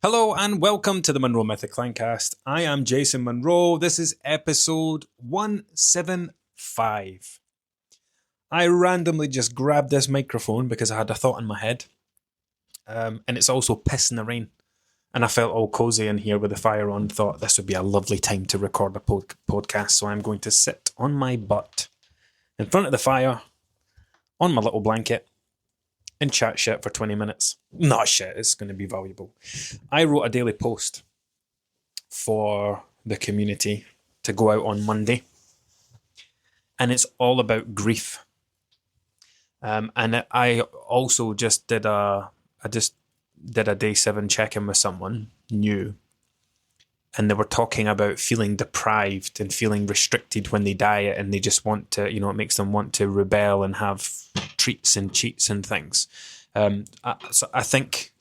Hello and welcome to the Monroe Mythic Clancast. I am Jason Monroe. This is episode 175. I randomly just grabbed this microphone because I had a thought in my head. And it's also pissing the rain. And I felt all cozy in here with the fire on. Thought this would be a lovely time to record a podcast. So I'm going to sit on my butt in front of the fire on my little blanket and chat shit for 20 minutes. Not shit, it's going to be valuable. I wrote a daily post for the community to go out on Monday. And it's all about grief. And I also just did a day 7 check-in with someone new. And they were talking about feeling deprived and feeling restricted when they diet, and they just want to, it makes them want to rebel and have treats and cheats and things. So I think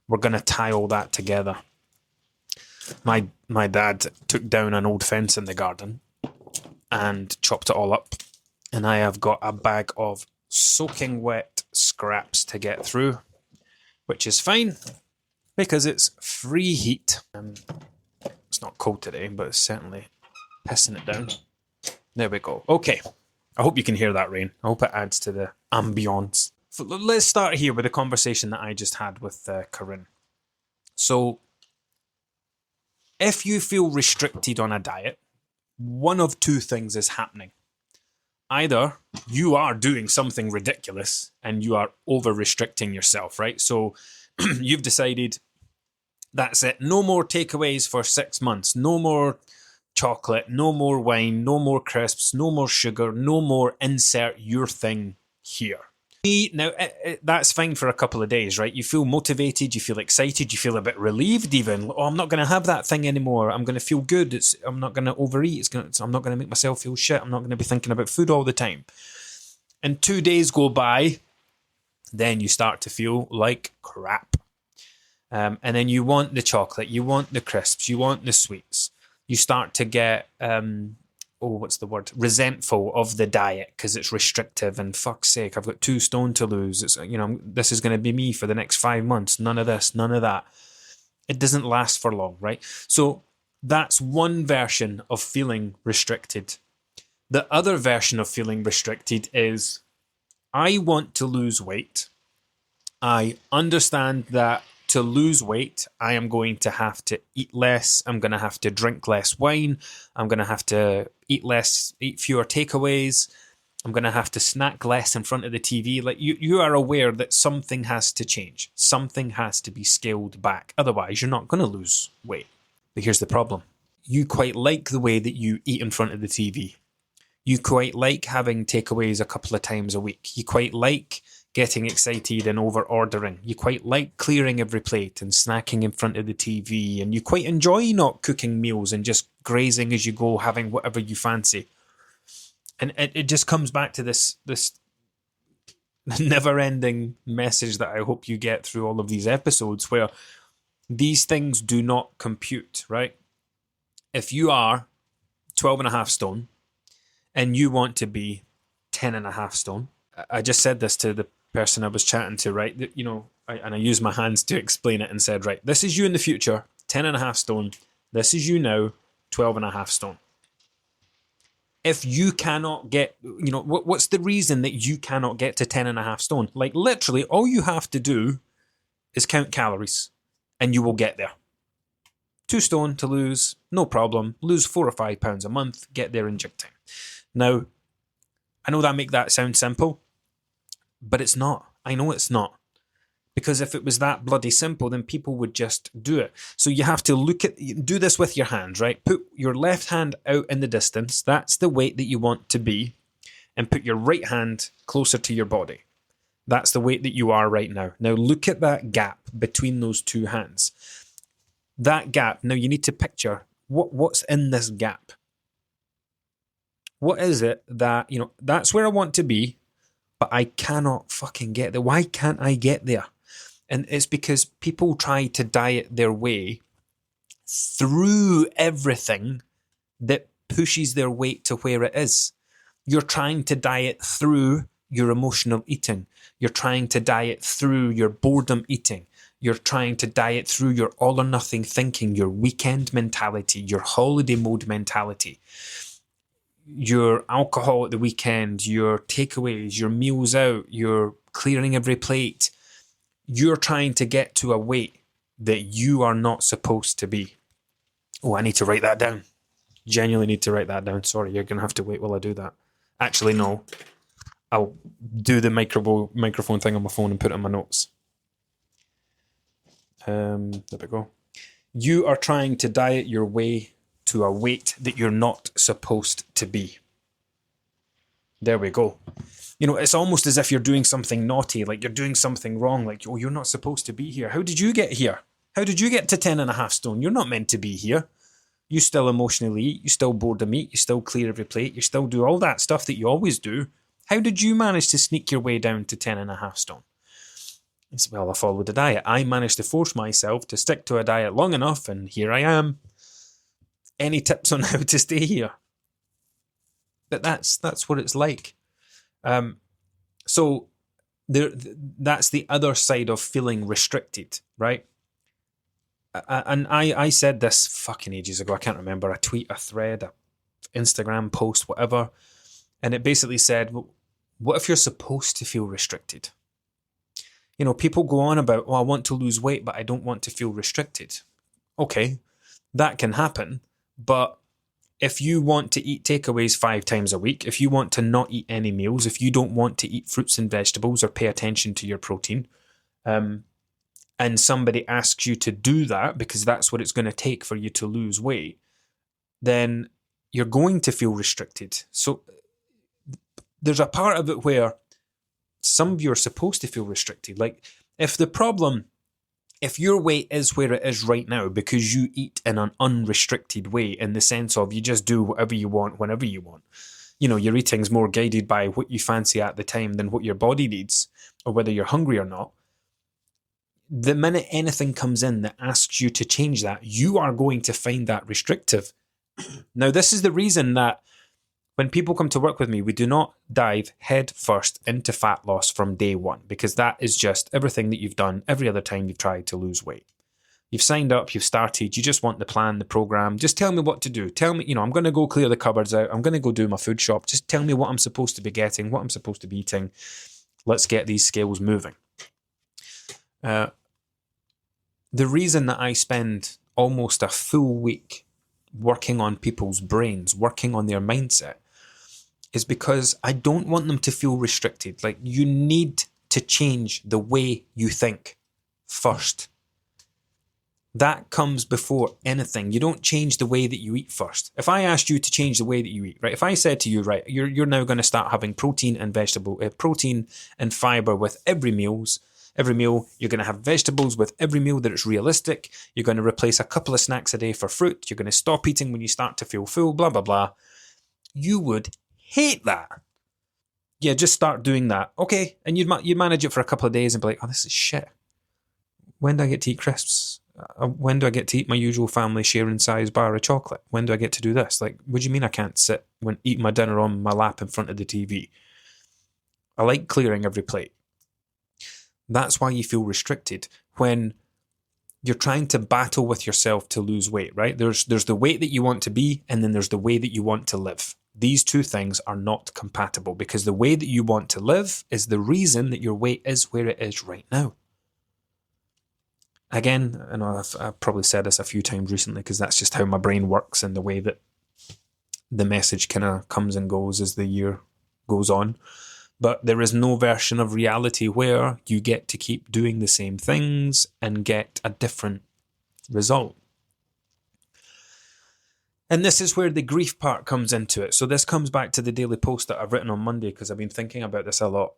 we're going to tie all that together. My dad took down an old fence in the garden and chopped it all up. And I have got a bag of soaking wet scraps to get through, which is fine because it's free heat. It's not cold today, but it's certainly pissing it down. There we go. Okay. I hope you can hear that rain. I hope it adds to the ambience. So let's start here with a conversation that I just had with Corinne. So, if you feel restricted on a diet, one of two things is happening. Either you are doing something ridiculous and you are over-restricting yourself, right? So, you've decided, that's it. No more takeaways for 6 months. No more chocolate. No more wine. No more crisps. No more sugar. No more insert your thing here. Now, that's fine for a couple of days, right? You feel motivated. You feel excited. You feel a bit relieved even. Oh, I'm not going to have that thing anymore. I'm going to feel good. I'm not going to overeat. I'm not going to make myself feel shit. I'm not going to be thinking about food all the time. And 2 days go by. Then you start to feel like crap. And then you want the chocolate, you want the crisps, you want the sweets. You start to get, resentful of the diet because it's restrictive and fuck's sake, I've got 2 stone to lose. It's, this is going to be me for the next 5 months. None of this, none of that. It doesn't last for long, right? So that's one version of feeling restricted. The other version of feeling restricted is, I want to lose weight. I understand that to lose weight, I am going to have to eat less. I'm going to have to drink less wine. I'm going to have to eat fewer takeaways. I'm going to have to snack less in front of the TV. Like you are aware that something has to change. Something has to be scaled back. Otherwise, you're not going to lose weight. But here's the problem. You quite like the way that you eat in front of the TV. You quite like having takeaways a couple of times a week. You quite like getting excited and over-ordering. You quite like clearing every plate and snacking in front of the TV. And you quite enjoy not cooking meals and just grazing as you go, having whatever you fancy. And it just comes back to this never-ending message that I hope you get through all of these episodes, where these things do not compute, right? If you are 12.5 stone and you want to be 10.5 stone, I just said this to the person I was chatting to, right? I used my hands to explain it and said, right, this is you in the future, 10.5 stone. This is you now, 12.5 stone. If you cannot get, what's the reason that you cannot get to 10.5 stone? Like literally all you have to do is count calories and you will get there. 2 stone to lose, no problem. Lose 4 or 5 pounds a month, get there in jig time. Now, I know that make that sound simple, but it's not. I know it's not. Because if it was that bloody simple, then people would just do it. So you have to do this with your hands, right? Put your left hand out in the distance. That's the weight that you want to be. And put your right hand closer to your body. That's the weight that you are right now. Now look at that gap between those 2 hands. That gap, now you need to picture what's in this gap. What is it that, that's where I want to be, but I cannot fucking get there. Why can't I get there? And it's because people try to diet their way through everything that pushes their weight to where it is. You're trying to diet through your emotional eating. You're trying to diet through your boredom eating. You're trying to diet through your all or nothing thinking, your weekend mentality, your holiday mode mentality, your alcohol at the weekend, your takeaways, your meals out, your clearing every plate. You're trying to get to a weight that you are not supposed to be. Oh, I need to write that down. Genuinely need to write that down. Sorry, you're going to have to wait while I do that. Actually, no. I'll do the microphone thing on my phone and put it in my notes. There we go. You are trying to diet your way to a weight that you're not supposed to be. There we go. You know, it's almost as if you're doing something naughty, like you're doing something wrong, like, oh, you're not supposed to be here. How did you get here? How did you get to 10.5 stone? You're not meant to be here. You still emotionally eat, you still boredom eat, you still clear every plate, you still do all that stuff that you always do. How did you manage to sneak your way down to 10.5 stone? It's, well, I followed a diet. I managed to force myself to stick to a diet long enough, and here I am. Any tips on how to stay here? But that's what it's like. So that's the other side of feeling restricted, right? And I said this fucking ages ago. I can't remember. A tweet, a thread, a Instagram post, whatever. And it basically said, well, what if you're supposed to feel restricted? You know, people go on about, oh, I want to lose weight, but I don't want to feel restricted. Okay, that can happen. But if you want to eat takeaways 5 times a week, if you want to not eat any meals, if you don't want to eat fruits and vegetables or pay attention to your protein, and somebody asks you to do that because that's what it's going to take for you to lose weight, then you're going to feel restricted. So there's a part of it where some of you are supposed to feel restricted. Like if your weight is where it is right now because you eat in an unrestricted way, in the sense of you just do whatever you want whenever you want. You know, your eating's more guided by what you fancy at the time than what your body needs, or whether you're hungry or not. The minute anything comes in that asks you to change that, you are going to find that restrictive. Now, this is the reason that when people come to work with me, we do not dive head first into fat loss from day one, because that is just everything that you've done every other time you've tried to lose weight. You've signed up, you've started, you just want the plan, the program. Just tell me what to do. Tell me, I'm going to go clear the cupboards out. I'm going to go do my food shop. Just tell me what I'm supposed to be getting, what I'm supposed to be eating. Let's get these scales moving. The reason that I spend almost a full week working on people's brains, working on their mindset, is because I don't want them to feel restricted. Like, you need to change the way you think first. That comes before anything. You don't change the way that you eat first. If I asked you to change the way that you eat, right? If I said to you, right, you're now going to start having protein and protein and fiber with every meal, you're going to have vegetables with every meal that it's realistic. You're going to replace a couple of snacks a day for fruit. You're going to stop eating when you start to feel full, blah, blah, blah. You would hate that. Yeah, just start doing that. Okay, and you'd manage it for a couple of days and be like, oh, this is shit. When do I get to eat crisps? When do I get to eat my usual family sharing size bar of chocolate? When do I get to do this? Like, what do you mean I can't sit when eat my dinner on my lap in front of the TV? I like clearing every plate. That's why you feel restricted when you're trying to battle with yourself to lose weight, right? There's the weight that you want to be, and then there's the way that you want to live. These two things are not compatible, because the way that you want to live is the reason that your weight is where it is right now. Again, I know I've probably said this a few times recently, because that's just how my brain works, and the way that the message kind of comes and goes as the year goes on. But there is no version of reality where you get to keep doing the same things and get a different result. And this is where the grief part comes into it. So this comes back to the daily post that I've written on Monday, because I've been thinking about this a lot.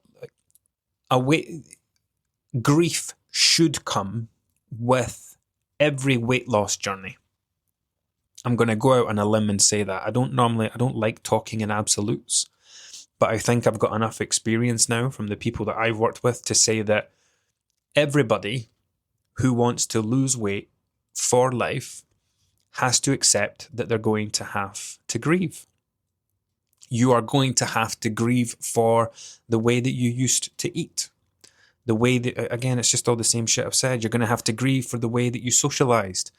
Grief should come with every weight loss journey. I'm going to go out on a limb and say that. I don't like talking in absolutes, but I think I've got enough experience now from the people that I've worked with to say that everybody who wants to lose weight for life has to accept that they're going to have to grieve. You are going to have to grieve for the way that you used to eat, The way that, again, it's just all the same shit I've said. You're going to have to grieve for the way that you socialized,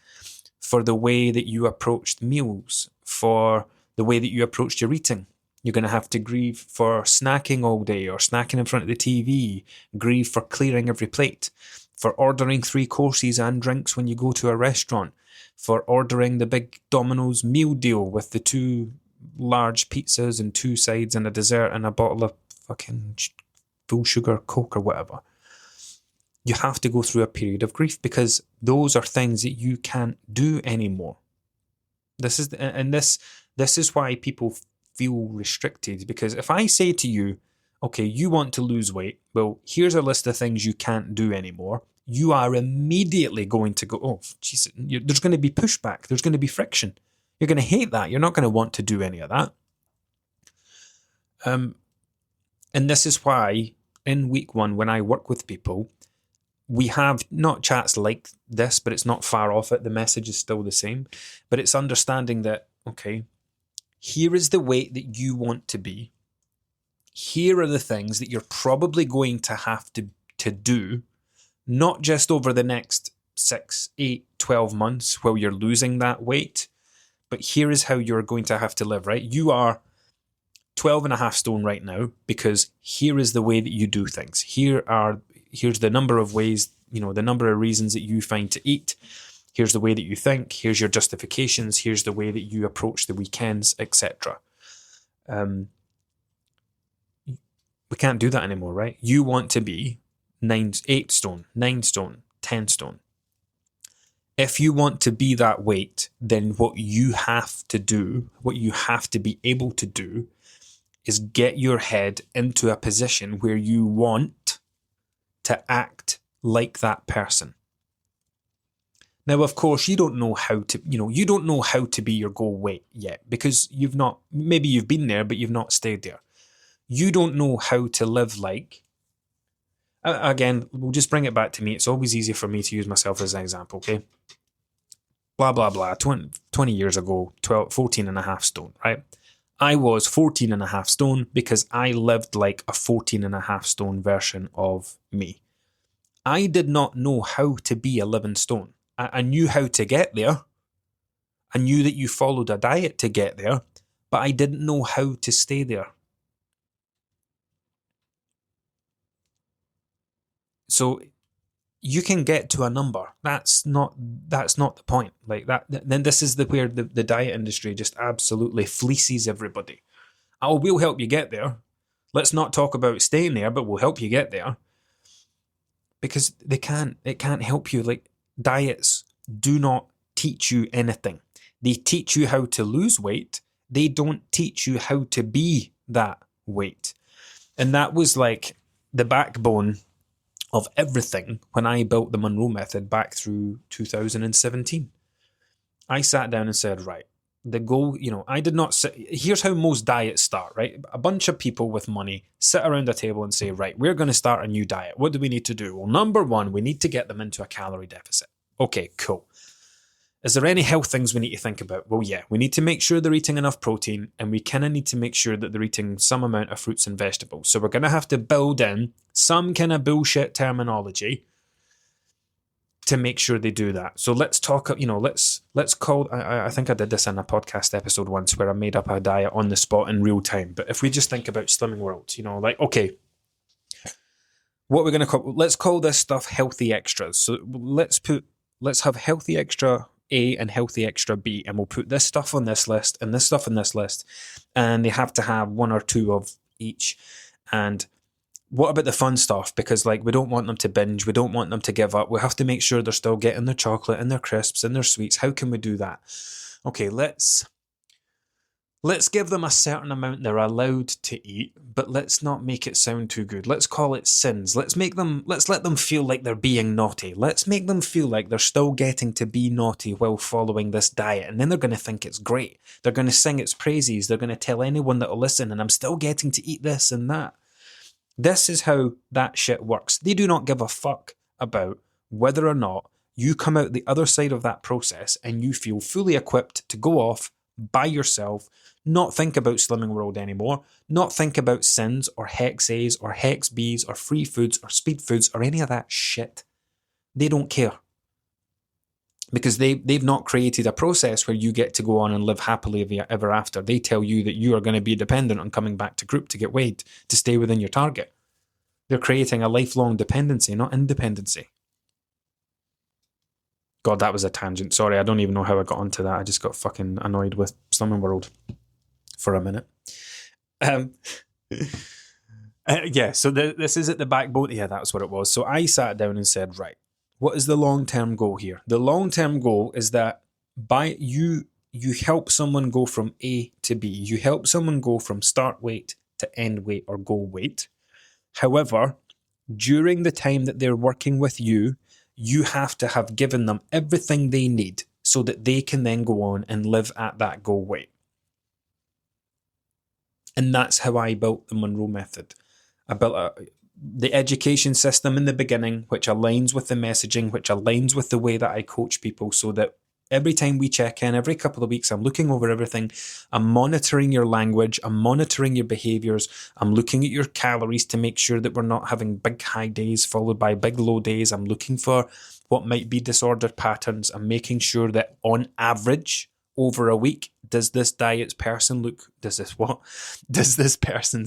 for the way that you approached meals, for the way that you approached your eating. You're going to have to grieve for snacking all day or snacking in front of the TV, grieve for clearing every plate, for ordering 3 courses and drinks when you go to a restaurant, for ordering the big Domino's meal deal with the 2 large pizzas and 2 sides and a dessert and a bottle of fucking full sugar Coke or whatever. You have to go through a period of grief because those are things that you can't do anymore. This is why people feel restricted, because if I say to you, okay, you want to lose weight, well, here's a list of things you can't do anymore, you are immediately going to go, oh, geez, there's going to be pushback, there's going to be friction. You're going to hate that. You're not going to want to do any of that. And this is why in week 1, when I work with people, we have not chats like this, but it's not far off it. The message is still the same, but it's understanding that, okay, here is the weight that you want to be. Here are the things that you're probably going to have to do, not just over the next 6, 8, 12 months while you're losing that weight, but here is how you're going to have to live, right? You are 12.5 stone right now because here is the way that you do things. Here's the number of ways, the number of reasons that you find to eat. Here's the way that you think. Here's your justifications. Here's the way that you approach the weekends, etc. We can't do that anymore, right? You want to be 8 stone, 9 stone, 10 stone. If you want to be that weight, then what you have to do, what you have to be able to do, is get your head into a position where you want to act like that person. Now, of course, you don't know how to be your goal weight yet because maybe you've been there, but you've not stayed there. You don't know how to live like, again, we'll just bring it back to me. It's always easier for me to use myself as an example, okay? Blah, blah, blah, 20 years ago, 14.5 stone, right? I was 14.5 stone because I lived like a 14.5 stone version of me. I did not know how to be 11 stone. I knew how to get there. I knew that you followed a diet to get there, but I didn't know how to stay there. So you can get to a number. That's not the point. Like that. Then this is where the diet industry just absolutely fleeces everybody. Oh, we'll help you get there. Let's not talk about staying there, but we'll help you get there. Because it can't help you. Like, diets do not teach you anything. They teach you how to lose weight. They don't teach you how to be that weight. And that was like the backbone of everything when I built the Monroe method back through 2017. I sat down and said, right, the goal, I did not sit, here's how most diets start, right? A bunch of people with money sit around a table and say, right, we're going to start a new diet. What do we need to do? Well, number 1, we need to get them into a calorie deficit. Okay, cool. Is there any health things we need to think about? Well, yeah, we need to make sure they're eating enough protein, and we kind of need to make sure that they're eating some amount of fruits and vegetables. So we're going to have to build in some kind of bullshit terminology to make sure they do that. So let's talk, let's call, I think I did this in a podcast episode once where I made up a diet on the spot in real time. But if we just think about Slimming World, okay, what we're going to call, let's call this stuff healthy extras. So let's have healthy extra A and healthy extra B, and we'll put this stuff on this list and this stuff on this list, and they have to have 1 or 2 of each. And what about the fun stuff? Because we don't want them to binge, we don't want them to give up. We have to make sure they're still getting their chocolate and their crisps and their sweets. How can we do that? Okay, let's give them a certain amount they're allowed to eat, but let's not make it sound too good. Let's call it sins. Let's let them feel like they're being naughty. Let's make them feel like they're still getting to be naughty while following this diet. And then they're going to think it's great. They're going to sing its praises. They're going to tell anyone that'll listen, and I'm still getting to eat this and that. This is how that shit works. They do not give a fuck about whether or not you come out the other side of that process and you feel fully equipped to go off, by yourself, not think about Slimming World anymore, not think about sins or hex A's or hex B's or free foods or speed foods or any of that shit. They don't care. Because they've not created a process where you get to go on and live happily ever after. They tell you that you are going to be dependent on coming back to group to get weighed, to stay within your target. They're creating a lifelong dependency, not independency. God, that was a tangent. Sorry, I don't even know how I got onto that. I just got fucking annoyed with Slimming World for a minute. Yeah, so this is at the back boat. Yeah, that's what it was. So I sat down and said, right, what is the long-term goal here? The long-term goal is that by you help someone go from A to B. You help someone go from start weight to end weight or goal weight. However, during the time that they're working with you, you have to have given them everything they need so that they can then go on and live at that goal weight. And that's how I built the Monroe method. I built the education system in the beginning, which aligns with the messaging, which aligns with the way that I coach people, so that every time we check in, every couple of weeks, I'm looking over everything. I'm monitoring your language. I'm monitoring your behaviors. I'm looking at your calories to make sure that we're not having big high days followed by big low days. I'm looking for what might be disordered patterns. I'm making sure that on average, over a week, does this person's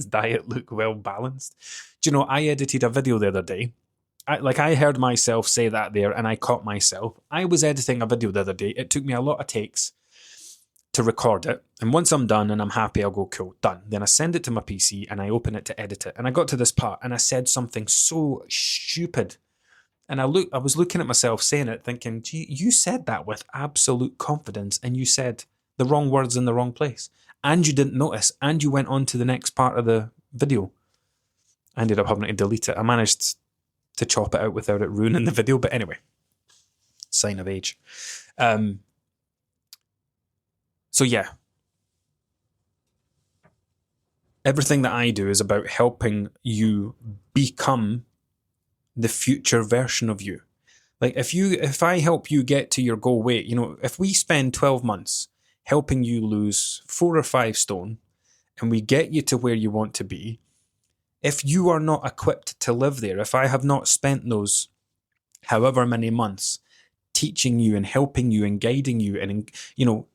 diet look well balanced? Do you know, I edited a video the other day. I heard myself say that there and I caught myself. I was editing a video the other day. It took me a lot of takes to record it. And once I'm done and I'm happy, I'll go, cool, done. Then I send it to my PC and I open it to edit it. And I got to this part and I said something so stupid. And I was looking at myself saying it thinking, gee, you said that with absolute confidence and you said the wrong words in the wrong place. And you didn't notice. And you went on to the next part of the video. I ended up having to delete it. I managed to chop it out without it ruining the video. But anyway, sign of age. So yeah. Everything that I do is about helping you become the future version of you. Like if I help you get to your goal weight, you know, if we spend 12 months helping you lose 4 or 5 stone and we get you to where you want to be, if you are not equipped to live there, if I have not spent those however many months teaching you and helping you and guiding you and, you know,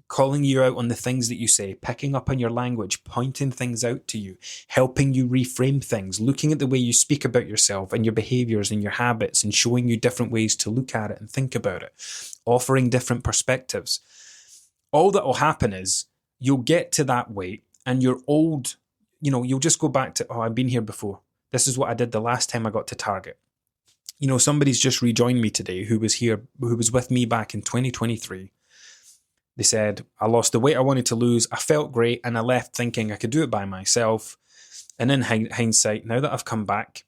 calling you out on the things that you say, picking up on your language, pointing things out to you, helping you reframe things, looking at the way you speak about yourself and your behaviors and your habits and showing you different ways to look at it and think about it, offering different perspectives. All that will happen is you'll get to that weight and your old, you know, you'll just go back to, oh, I've been here before. This is what I did the last time I got to target. You know, somebody's just rejoined me today who was with me back in 2023. They said, I lost the weight I wanted to lose. I felt great and I left thinking I could do it by myself. And in hindsight, now that I've come back,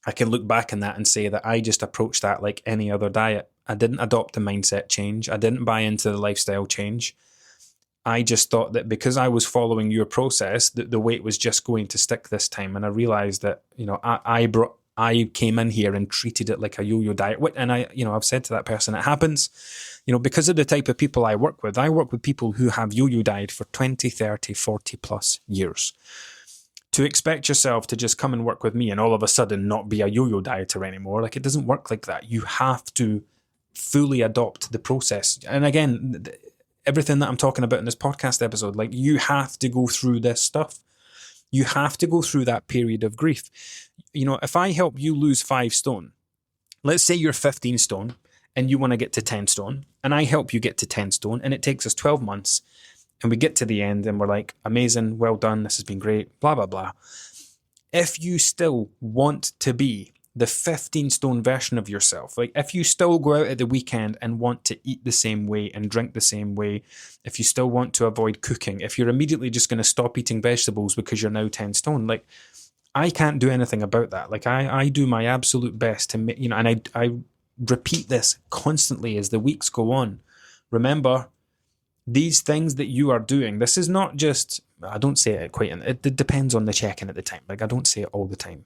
I can look back on that and say that I just approached that like any other diet. I didn't adopt the mindset change. I didn't buy into the lifestyle change. I just thought that because I was following your process, that the weight was just going to stick this time. And I realized that, you know, I came in here and treated it like a yo-yo diet. And I've said to that person, it happens, you know, because of the type of people I work with people who have yo-yo diet for 20, 30, 40 plus years. To expect yourself to just come and work with me and all of a sudden not be a yo-yo dieter anymore, like it doesn't work like that. You have to fully adopt the process. And again, everything that I'm talking about in this podcast episode, like you have to go through this stuff. You have to go through that period of grief. You know, if I help you lose 5 stone, let's say you're 15 stone and you want to get to 10 stone, and I help you get to 10 stone, and it takes us 12 months, and we get to the end and we're like, amazing, well done, this has been great, blah, blah, blah. If you still want to be the 15 stone version of yourself, like if you still go out at the weekend and want to eat the same way and drink the same way, if you still want to avoid cooking, if you're immediately just going to stop eating vegetables because you're now 10 stone, like I can't do anything about that. Like I do my absolute best to make, you know, and I repeat this constantly as the weeks go on. Remember, these things that you are doing, this is not just, I don't say it quite, it depends on the check-in at the time. Like I don't say it all the time.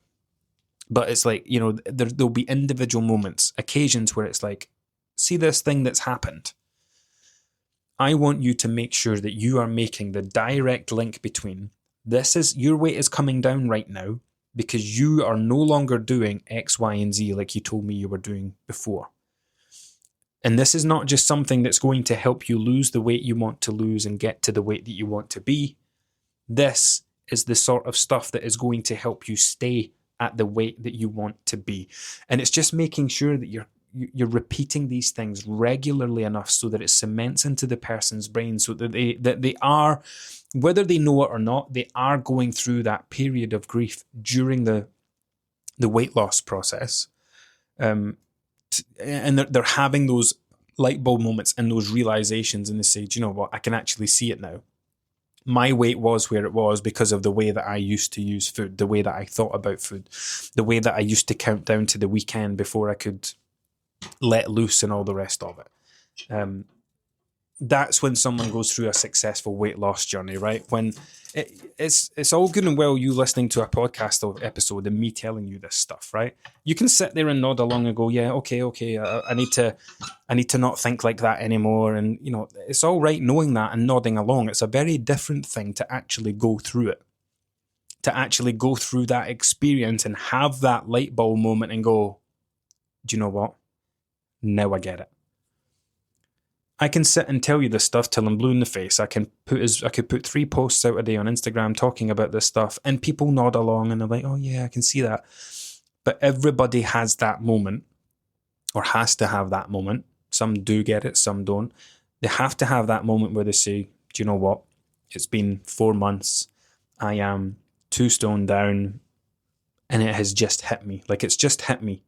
But it's like, you know, there'll be individual moments, occasions where it's like, see this thing that's happened. I want you to make sure that you are making the direct link between your weight is coming down right now because you are no longer doing X, Y, and Z like you told me you were doing before. And this is not just something that's going to help you lose the weight you want to lose and get to the weight that you want to be. This is the sort of stuff that is going to help you stay at the weight that you want to be. And it's just making sure that you're repeating these things regularly enough so that it cements into the person's brain, so that they are, whether they know it or not, they are going through that period of grief during the weight loss process. And they're having those light bulb moments and those realizations, and they say, do you know what, I can actually see it now. My weight was where it was because of the way that I used to use food, the way that I thought about food, the way that I used to count down to the weekend before I could let loose and all the rest of it. That's when someone goes through a successful weight loss journey, right? When it's all good and well you listening to a podcast episode and me telling you this stuff, right? You can sit there and nod along and go, yeah, okay, I need to not think like that anymore, and it's all right knowing that and nodding along. It's a very different thing to actually go through it, to actually go through that experience and have that light bulb moment and go, do you know what? Now I get it. I can sit and tell you this stuff till I'm blue in the face. I could put 3 posts out a day on Instagram talking about this stuff, and people nod along and they're like, oh yeah, I can see that. But everybody has that moment, or has to have that moment. Some do get it, some don't. They have to have that moment where they say, do you know what? It's been 4 months. I am 2 stone down, and it has just hit me. Like, it's just hit me.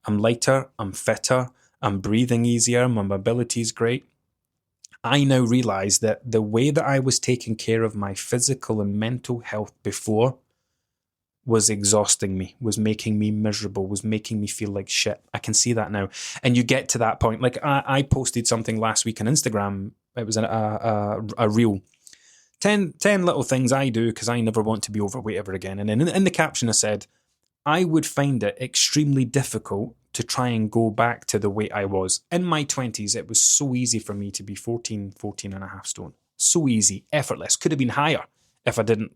I'm lighter, I'm fitter, I'm breathing easier, my mobility's great. I now realise that the way that I was taking care of my physical and mental health before was exhausting me, was making me miserable, was making me feel like shit. I can see that now. And you get to that point. Like, I posted something last week on Instagram. It was a reel. 10 little things I do because I never want to be overweight ever again. And in the caption I said, I would find it extremely difficult to try and go back to the weight I was. In my 20s, it was so easy for me to be 14 and a half stone. So easy, effortless. Could have been higher if I didn't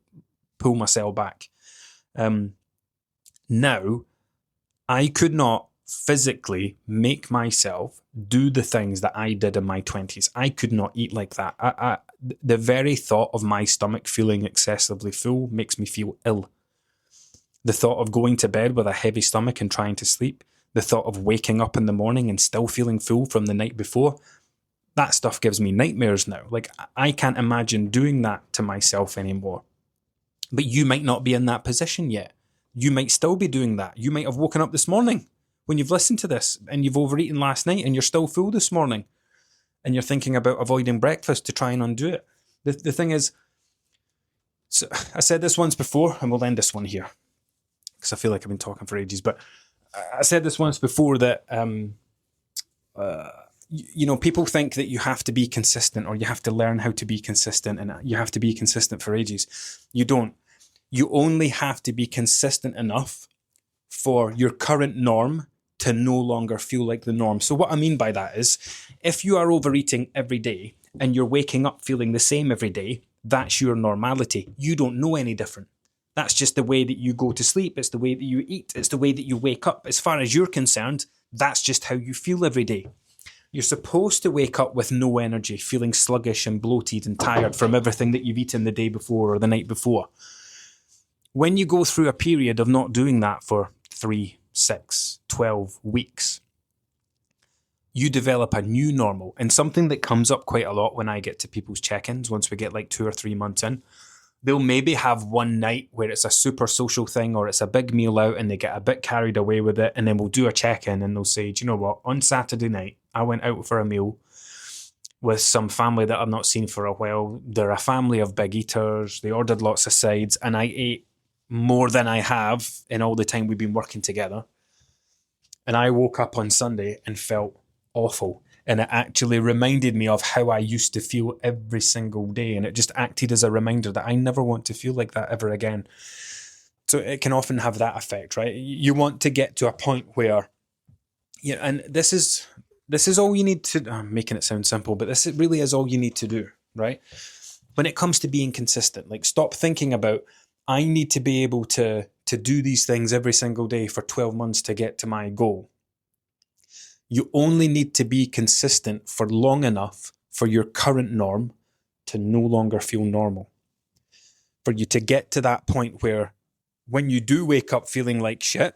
pull myself back. Now, I could not physically make myself do the things that I did in my 20s. I could not eat like that. The very thought of my stomach feeling excessively full makes me feel ill. The thought of going to bed with a heavy stomach and trying to sleep, the thought of waking up in the morning and still feeling full from the night before, that stuff gives me nightmares now. Like, I can't imagine doing that to myself anymore. But you might not be in that position yet. You might still be doing that. You might have woken up this morning when you've listened to this and you've overeaten last night and you're still full this morning and you're thinking about avoiding breakfast to try and undo it. The thing is, so I said this once before, and we'll end this one here because I feel like I've been talking for ages, but I said this once before that, people think that you have to be consistent or you have to learn how to be consistent and you have to be consistent for ages. You don't. You only have to be consistent enough for your current norm to no longer feel like the norm. So what I mean by that is, if you are overeating every day and you're waking up feeling the same every day, that's your normality. You don't know any different. That's just the way that you go to sleep. It's the way that you eat. It's the way that you wake up. As far as you're concerned, that's just how you feel every day. You're supposed to wake up with no energy, feeling sluggish and bloated and tired from everything that you've eaten the day before or the night before. When you go through a period of not doing that for 3, 6, 12 weeks, you develop a new normal. And something that comes up quite a lot when I get to people's check-ins, once we get like 2 or 3 months in, they'll maybe have one night where it's a super social thing or it's a big meal out and they get a bit carried away with it, and then we'll do a check-in and they'll say, do you know what, on Saturday night, I went out for a meal with some family that I've not seen for a while. They're a family of big eaters. They ordered lots of sides and I ate more than I have in all the time we've been working together. And I woke up on Sunday and felt awful. And it actually reminded me of how I used to feel every single day. And it just acted as a reminder that I never want to feel like that ever again. So it can often have that effect, right? You want to get to a point where, and this is this is all you need to, I'm making it sound simple, but this really is all you need to do, right? When it comes to being consistent, like stop thinking about, I need to be able to do these things every single day for 12 months to get to my goal. You only need to be consistent for long enough for your current norm to no longer feel normal. For you to get to that point where when you do wake up feeling like shit,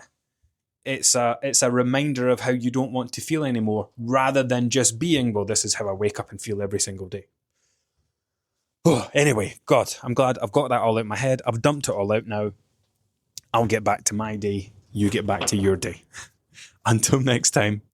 it's a reminder of how you don't want to feel anymore, rather than just being, well, this is how I wake up and feel every single day. Oh, anyway, God, I'm glad I've got that all out of my head. I've dumped it all out now. I'll get back to my day. You get back to your day. Until next time.